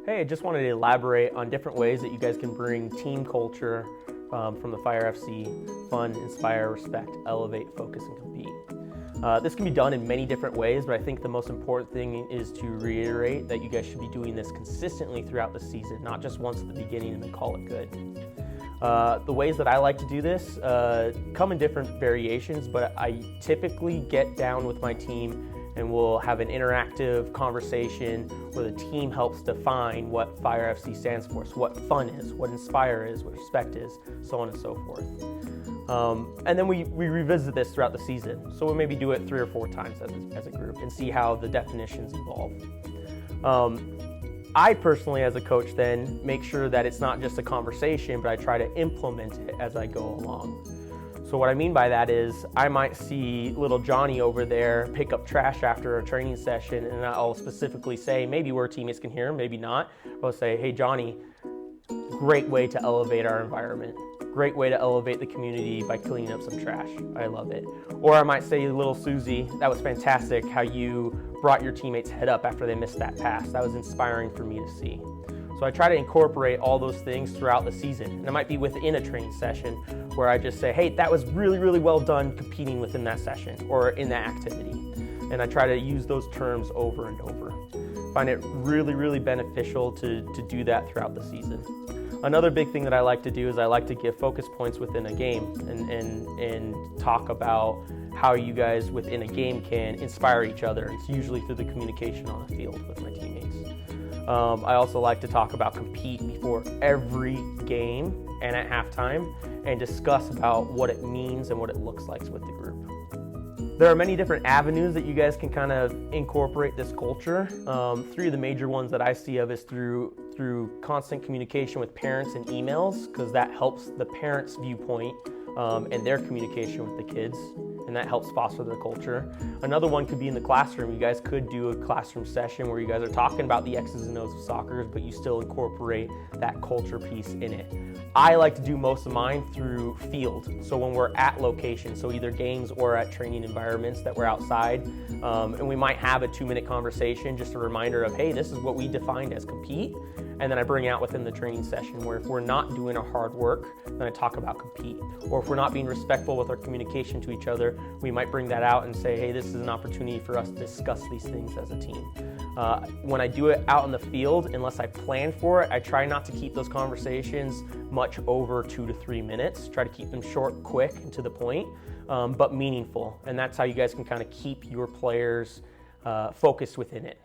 Hey, I just wanted to elaborate on different ways that you guys can bring team culture from the Fire FC: fun, inspire, respect, elevate, focus, and compete. This can be done in many different ways, but I think the most important thing is to reiterate that you guys should be doing this consistently throughout the season, not just once at the beginning and then call it good. The ways that I like to do this come in different variations, but I typically get down with my team and we'll have an interactive conversation where the team helps define what Fire FC stands for, so what fun is, what inspire is, what respect is, so on and so forth. And then we revisit this throughout the season, so we'll maybe do it 3 or 4 times as a group and see how the definitions evolve. I personally, as a coach, then make sure that it's not just a conversation, but I try to implement it as I go along. So what I mean by that is I might see little Johnny over there pick up trash after a training session, and I'll specifically say, maybe where teammates can hear him, maybe not. I'll say, hey Johnny, great way to elevate our environment. Great way to elevate the community by cleaning up some trash. I love it. Or I might say, little Susie, that was fantastic how you brought your teammates' head up after they missed that pass. That was inspiring for me to see. So I try to incorporate all those things throughout the season. And it might be within a training session where I just say, hey, that was really, really well done competing within that session or in that activity. And I try to use those terms over and over. Find it really, really beneficial to do that throughout the season. Another big thing that I like to do is I like to give focus points within a game and talk about how you guys within a game can inspire each other. It's usually through the communication on the field with my teammates. I also like to talk about compete before every game and at halftime and discuss about what it means and what it looks like with the group. There are many different avenues that you guys can kind of incorporate this culture. 3 of the major ones that I see of is through constant communication with parents and emails, because that helps the parents' viewpoint and their communication with the kids, and that helps foster their culture. Another one could be in the classroom. You guys could do a classroom session where you guys are talking about the X's and O's of soccer, but you still incorporate that culture piece in it. I like to do most of mine through field. So when we're at location, so either games or at training environments that we're outside, and we might have a 2-minute conversation, just a reminder of, hey, this is what we defined as compete. And then I bring it out within the training session where if we're not doing our hard work, then I talk about compete. Or if we're not being respectful with our communication to each other, we might bring that out and say, hey, this is an opportunity for us to discuss these things as a team. When I do it out in the field, unless I plan for it, I try not to keep those conversations much over 2 to 3 minutes. Try to keep them short, quick, and to the point, but meaningful. And that's how you guys can kind of keep your players focused within it.